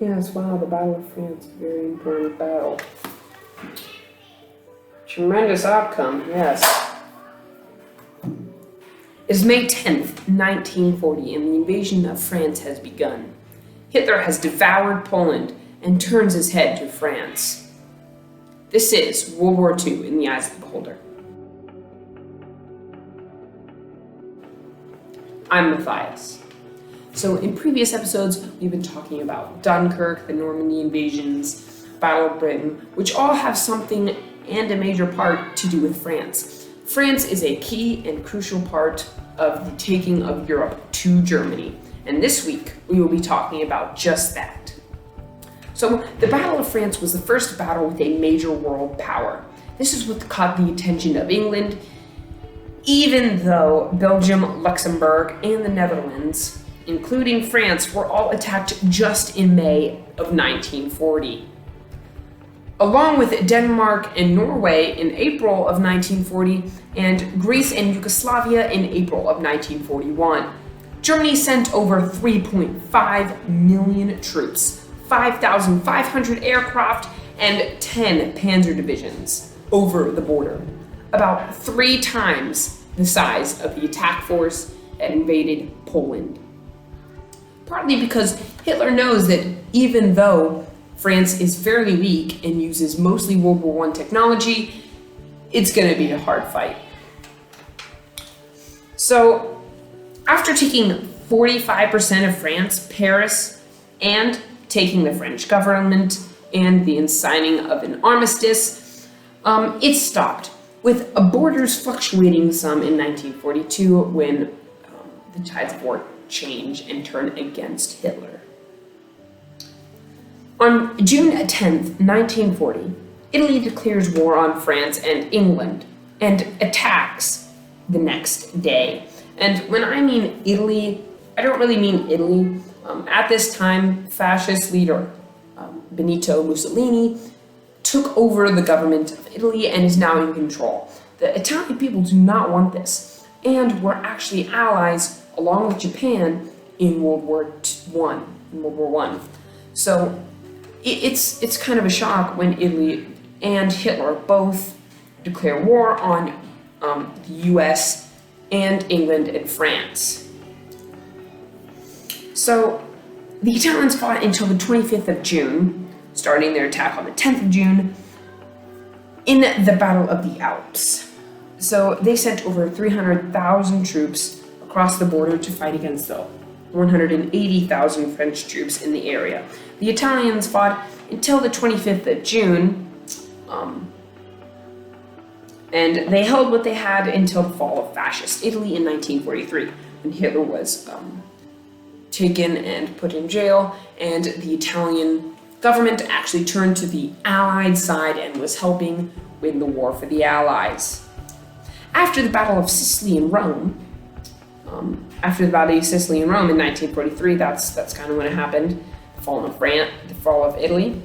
Yes, wow, the Battle of France, a very important battle. Tremendous outcome, yes. It's May 10th, 1940, and the invasion of France has begun. Hitler has devoured Poland and turns his head to France. This is World War II in the eyes of the beholder. I'm Matthias. So in previous episodes, we've been talking about Dunkirk, the Normandy invasions, Battle of Britain, which all have something and a major part to do with France. France is a key and crucial part of the taking of Europe to Germany. And this week, we will be talking about just that. So the Battle of France was the first battle with a major world power. This is what caught the attention of England, even though Belgium, Luxembourg, and the Netherlands, including France, were all attacked just in May of 1940. Along with Denmark and Norway in April of 1940, and Greece and Yugoslavia in April of 1941. Germany sent over 3.5 million troops, 5,500 aircraft, and 10 panzer divisions over the border, about 3 times the size of the attack force that invaded Poland. Partly because Hitler knows that even though France is fairly weak and uses mostly World War I technology, it's going to be a hard fight. So, after taking 45% of France, Paris, and taking the French government and the signing of an armistice, it stopped, with borders fluctuating some in 1942 when the tides of war change and turn against Hitler. On June 10th, 1940, Italy declares war on France and England and attacks the next day. And when I mean Italy, I don't really mean Italy. At this time, fascist leader Benito Mussolini took over the government of Italy and is now in control. The Italian people do not want this, and were actually allies along with Japan in World War I. So it's kind of a shock when Italy and Hitler both declare war on the US and England and France. So the Italians fought until the 25th of June, starting their attack on the 10th of June in the Battle of the Alps. So they sent over 300,000 troops across the border to fight against the 180,000 French troops in the area. The Italians fought until the 25th of June, and they held what they had until the fall of fascist Italy in 1943, when Hitler was taken and put in jail, and the Italian government actually turned to the Allied side and was helping win the war for the Allies. After the Battle of Sicily and Rome, in 1943, that's kind of when it happened, the fall of Italy.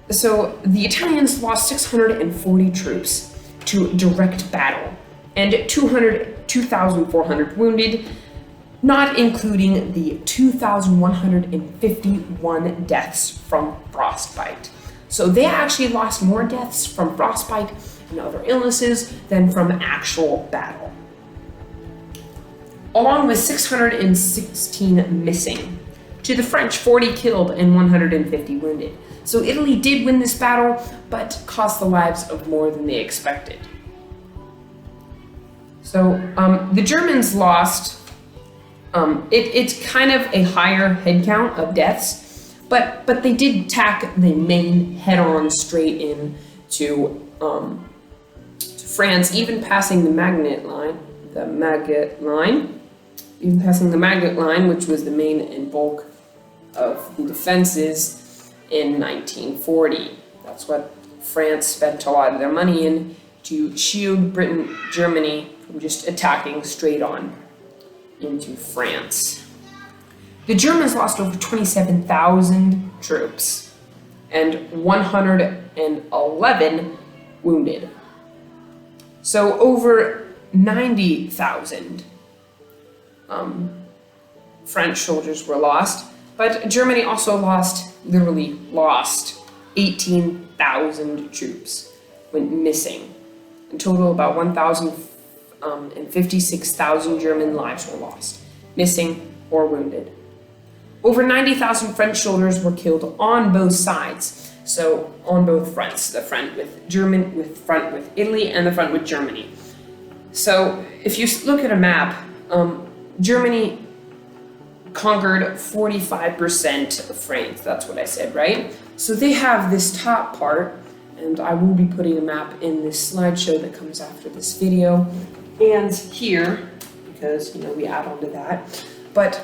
So the Italians lost 640 troops to direct battle and 2,400 wounded, not including the 2,151 deaths from frostbite. So they actually lost more deaths from frostbite and other illnesses than from actual battle, along with 616 missing. To the French, 40 killed and 150 wounded. So Italy did win this battle, but cost the lives of more than they expected. So the Germans lost, it's kind of a higher head count of deaths, but they did attack the Maine head-on straight in to France, even passing the Maginot Line, which was the main and bulk of the defenses in 1940. That's what France spent a lot of their money in, to shield Germany from just attacking straight on into France. The Germans lost over 27,000 troops and 111 wounded. So over 90,000 French soldiers were lost, But Germany also literally lost 18,000 troops, went missing. In total, about 1,056,000 German lives were lost, missing or wounded. Over 90,000 French soldiers were killed on both sides, so on both fronts, the front with Italy and the front with Germany. So if you look at a map, Germany conquered 45% of France. That's what I said, right? So they have this top part, and I will be putting a map in this slideshow that comes after this video, and here, because we add on to that. But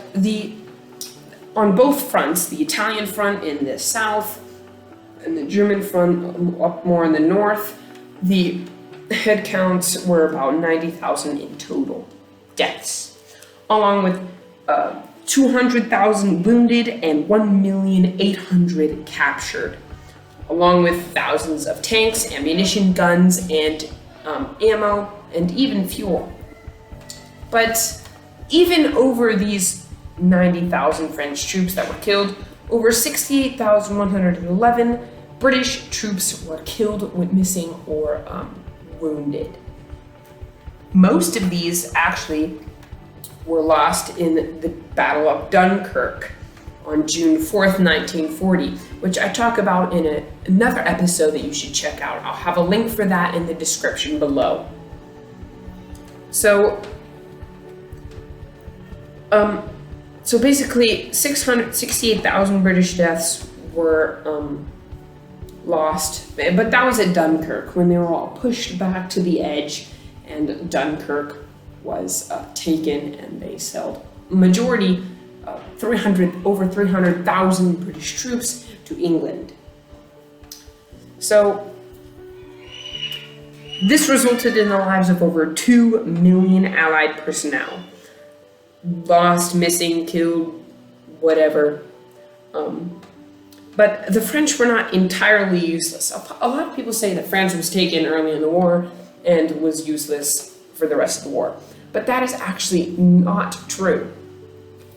on both fronts, the Italian front in the south and the German front up more in the north, the head counts were about 90,000 in total deaths, along with 200,000 wounded and 1,800,000 captured, along with thousands of tanks, ammunition, guns, and ammo, and even fuel. But even over these 90,000 French troops that were killed, over 68,111 British troops were killed, went missing, or wounded. Most of these actually were lost in the Battle of Dunkirk on June 4th, 1940, which I talk about in another episode that you should check out. I'll have a link for that in the description below. So basically 668,000 British deaths were lost, but that was at Dunkirk when they were all pushed back to the edge, and Dunkirk was taken, and they sailed majority, over 300,000 British troops to England. So this resulted in the lives of over 2 million Allied personnel. Lost, missing, killed, whatever. But the French were not entirely useless. A lot of people say that France was taken early in the war and was useless for the rest of the war. But that is actually not true.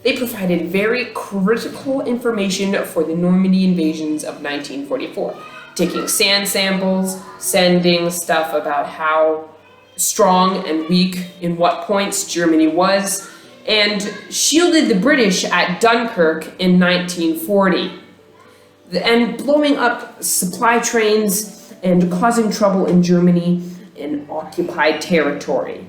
They provided very critical information for the Normandy invasions of 1944, taking sand samples, sending stuff about how strong and weak in what points Germany was, and shielded the British at Dunkirk in 1940, and blowing up supply trains and causing trouble in Germany in occupied territory.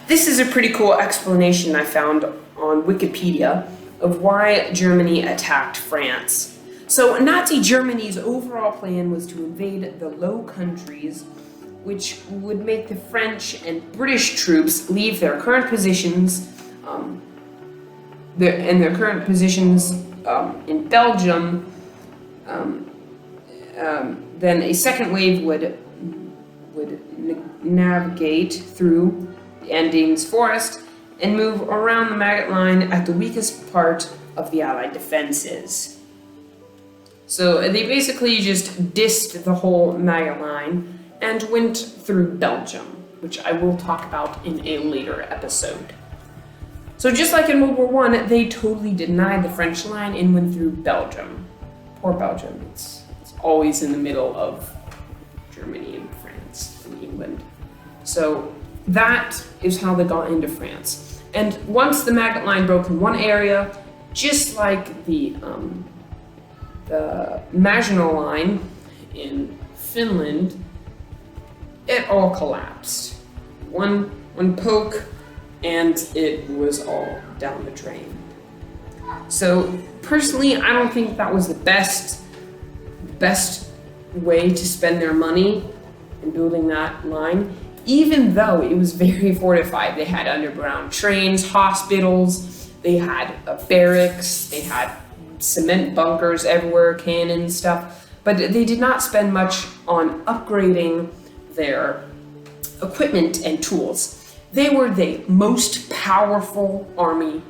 This is a pretty cool explanation I found on Wikipedia of why Germany attacked France. So Nazi Germany's overall plan was to invade the Low Countries, which would make the French and British troops leave their current positions, in Belgium. Then a second wave would navigate through the Andines forest and move around the Maginot Line at the weakest part of the Allied defenses. So they basically just dissed the whole Maginot Line and went through Belgium, which I will talk about in a later episode. So just like in World War I, they totally denied the French line and went through Belgium. Poor Belgium, it's always in the middle of Germany and France and England. So that is how they got into France. And once the Maginot Line broke in one area, just like the Maginot Line in Finland, it all collapsed. One poke, and it was all down the drain. So personally, I don't think that was the best way to spend their money in building that line, even though it was very fortified. They had underground trains, hospitals, they had barracks, they had cement bunkers everywhere, cannons, stuff, but they did not spend much on upgrading their equipment and tools. They were the most powerful army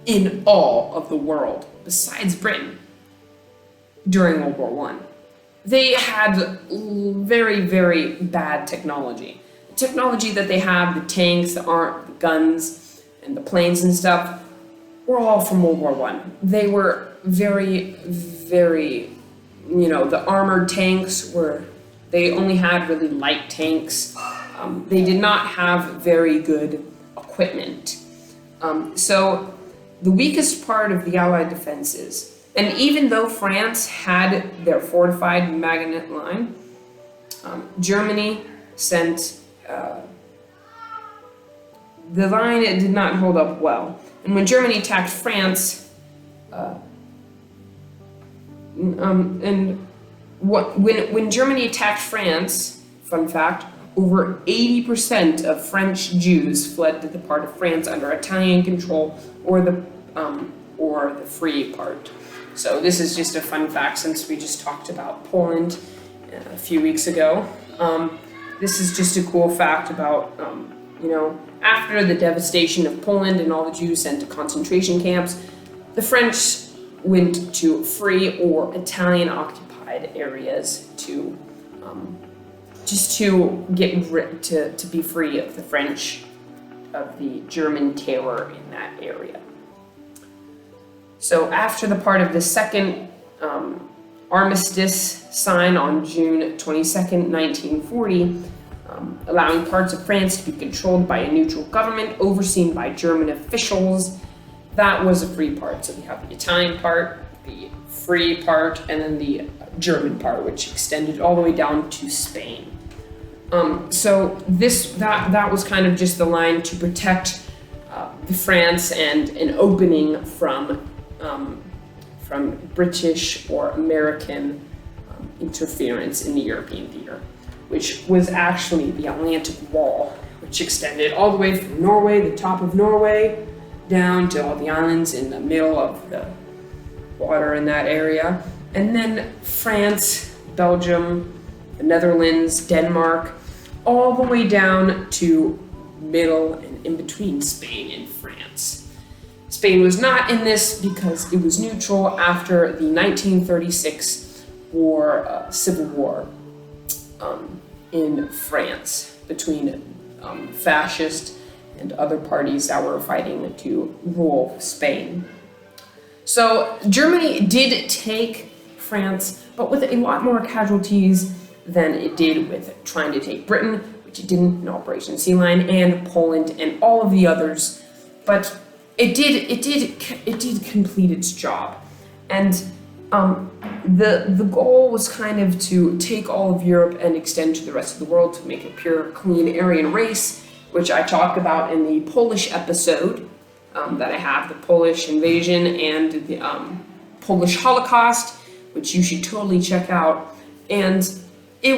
in all of the world, besides Britain, during World War I. They had very, very bad technology. technology that they have, the tanks, the guns, and the planes and stuff, were all from World War One. They were very, very, the armored tanks they only had really light tanks. They did not have very good equipment. So the weakest part of the Allied defenses, and even though France had their fortified Maginot Line, Germany sent the line. It did not hold up well, and when Germany attacked France, when Germany attacked France, fun fact, over 80% of French Jews fled to the part of France under Italian control, or the free part. So this is just a fun fact since we just talked about Poland a few weeks ago. This is just a cool fact about, after the devastation of Poland and all the Jews sent to concentration camps, the French went to free or Italian occupied areas to just to to be free of the German terror in that area. So after the part of the second armistice sign on June 22nd, 1940, allowing parts of France to be controlled by a neutral government overseen by German officials, that was a free part. So we have the Italian part, the free part, and then the German part, which extended all the way down to Spain. So that was kind of just the line to protect the France and an opening from British or American interference in the European theater, which was actually the Atlantic Wall, which extended all the way from Norway, the top of Norway, down to all the islands in the middle of the water in that area. And then France, Belgium, the Netherlands, Denmark, all the way down to middle and in between Spain and France. Spain was not in this because it was neutral after the 1936 civil war in France between fascist and other parties that were fighting to rule Spain. So Germany did take France, but with a lot more casualties than it did with trying to take Britain, which it didn't in Operation Sea Lion, and Poland and all of the others. But it did complete its job, and the goal was kind of to take all of Europe and extend to the rest of the world to make a pure, clean Aryan race, which I talk about in the Polish episode that I have, the Polish invasion and the Polish Holocaust, which you should totally check out. And the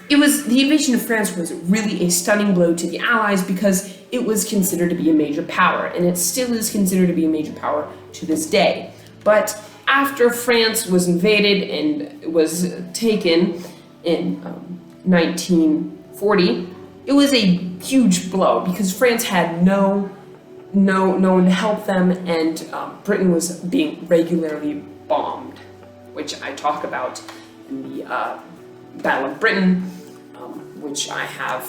invasion of France was really a stunning blow to the Allies because it was considered to be a major power, and it still is considered to be a major power to this day. But after France was invaded and was taken in 1940, it was a huge blow because France had no one to help them, and Britain was being regularly bombed, which I talk about in the Battle of Britain, which I have,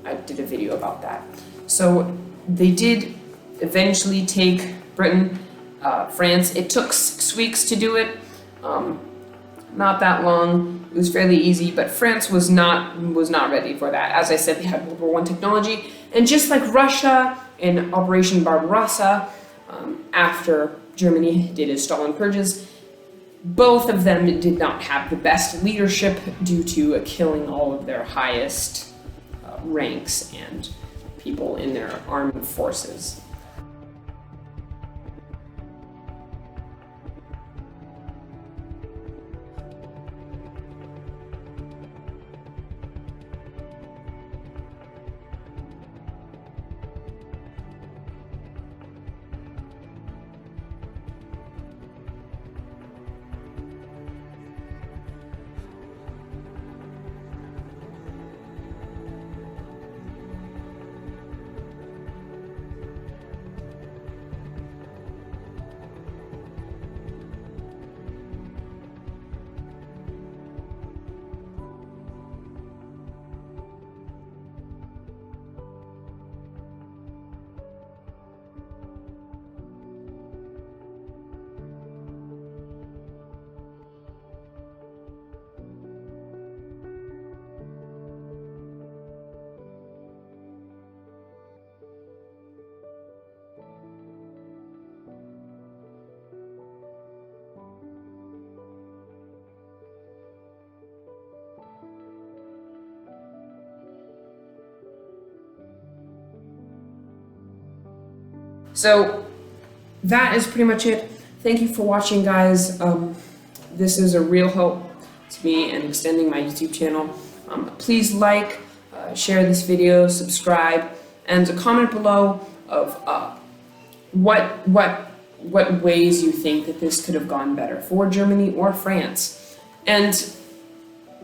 I did a video about that. So they did eventually take Britain, France. It took 6 weeks to do it, not that long. It was fairly easy, but France was not ready for that. As I said, they had World War I technology, and just like Russia in Operation Barbarossa, after Germany did its Stalin purges, both of them did not have the best leadership due to killing all of their highest ranks and people in their armed forces. So that is pretty much it. Thank you for watching, guys. This is a real help to me in extending my YouTube channel. Please like, share this video, subscribe, and comment below of what ways you think that this could have gone better for Germany or France. And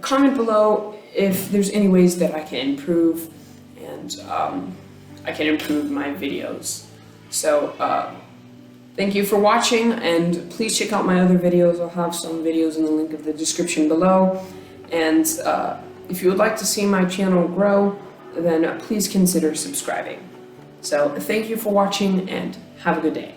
comment below if there's any ways that I can improve, and I can improve my videos. So thank you for watching, and please check out my other videos. I'll have some videos in the link of the description below. And if you would like to see my channel grow, then please consider subscribing. So thank you for watching, and have a good day.